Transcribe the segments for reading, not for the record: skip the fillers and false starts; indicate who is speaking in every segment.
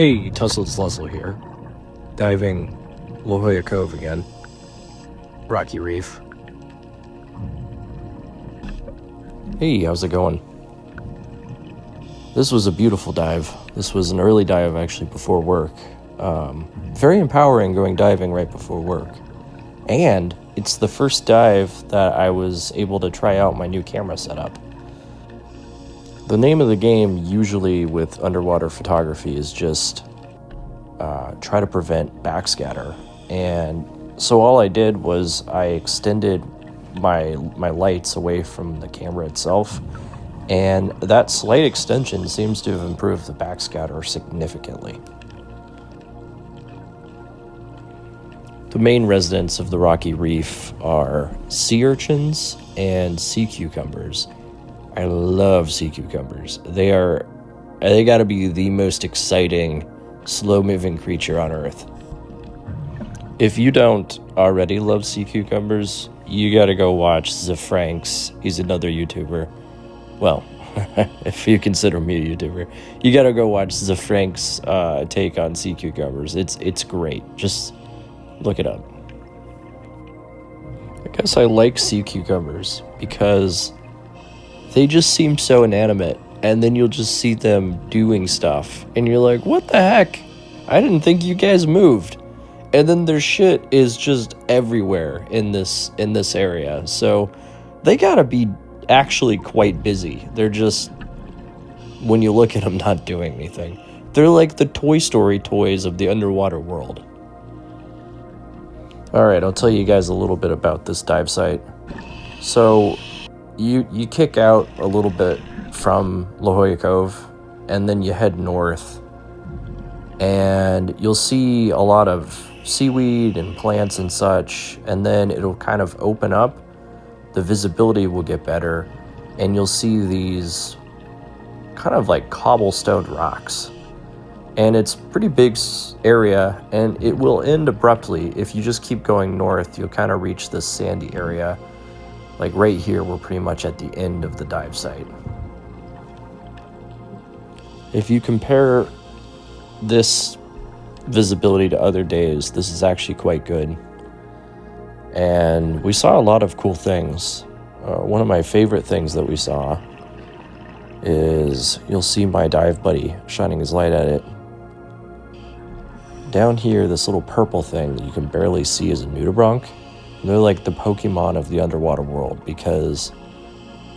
Speaker 1: Hey, Tussle's Luzzle here. Diving Jolla Cove again. Rocky Reef. Hey, how's it going? This was a beautiful dive. This was an early dive actually before work. Very empowering going diving right before work. And it's the first dive that I was able to try out my new camera setup. The name of the game usually with underwater photography is just try to prevent backscatter. And so all I did was I extended my lights away from the camera itself, and that slight extension seems to have improved the backscatter significantly. The main residents of the Rocky Reef are sea urchins and sea cucumbers. I love sea cucumbers. They gotta be the most exciting, slow-moving creature on Earth. If you don't already love sea cucumbers, you gotta go watch Franks. He's another YouTuber. Well, if you consider me a YouTuber, you gotta go watch Frank's take on sea cucumbers. It's great. Just look it up. I guess I like sea cucumbers because they just seem so inanimate, and then you'll just see them doing stuff, and you're like, what the heck? I didn't think you guys moved. And then their shit is just everywhere in this area, so they gotta be actually quite busy. They're just, when you look at them, not doing anything. They're like the Toy Story toys of the underwater world. Alright, I'll tell you guys a little bit about this dive site. So you kick out a little bit from Jolla Cove, and then you head north, and you'll see a lot of seaweed and plants and such, and then it'll kind of open up. The visibility will get better, and you'll see these kind of like cobblestone rocks, and it's a pretty big area, and it will end abruptly. If you just keep going north, you'll kind of reach this sandy area. Like right here, we're pretty much at the end of the dive site. If you compare this visibility to other days, this is actually quite good. And we saw a lot of cool things. One of my favorite things that we saw is you'll see my dive buddy shining his light at it. Down here, this little purple thing that you can barely see is a nudibranch. They're like the Pokemon of the underwater world because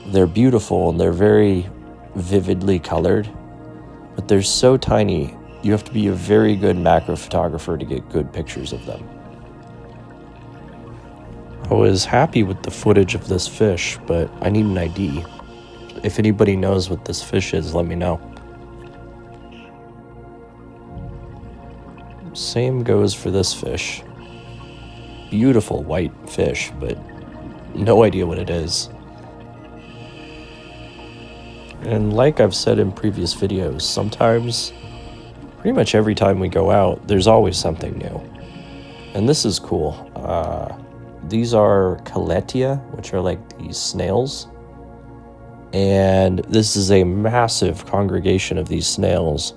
Speaker 1: they're beautiful and they're very vividly colored, but they're so tiny, you have to be a very good macro photographer to get good pictures of them. I was happy with the footage of this fish, but I need an ID. If anybody knows what this fish is, let me know. Same goes for this fish. Beautiful white fish, but no idea what it is. And like I've said in previous videos, sometimes, pretty much every time we go out, there's always something new. And this is cool. These are Caletia, which are like these snails. And this is a massive congregation of these snails.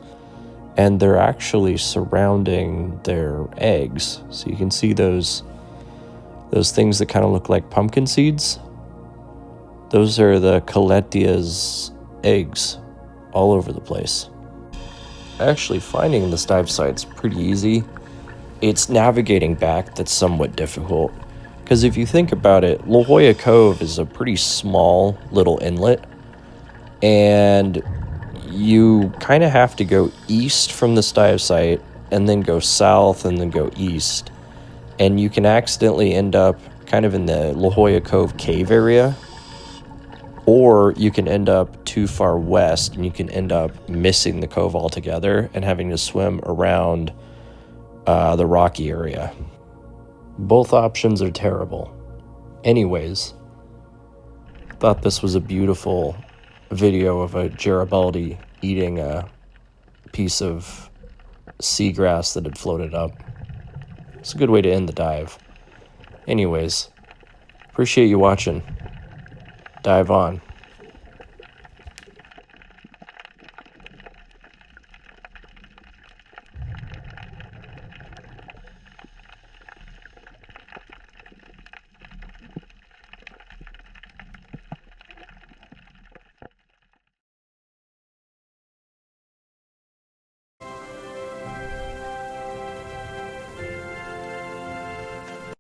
Speaker 1: And they're actually surrounding their eggs. So you can see those things that kind of look like pumpkin seeds. Those are the Caletia's eggs all over the place. Actually, finding this dive site's pretty easy. It's navigating back that's somewhat difficult. Because if you think about it, Jolla Cove is a pretty small little inlet. And you kind of have to go east from this dive site, and then go south, and then go east. And you can accidentally end up kind of in the Jolla Cove cave area, or you can end up too far west, and you can end up missing the cove altogether and having to swim around the rocky area. Both options are terrible. Anyways, thought this was a beautiful video of a Garibaldi eating a piece of seagrass that had floated up. It's a good way to end the dive. Anyways, appreciate you watching. Dive on.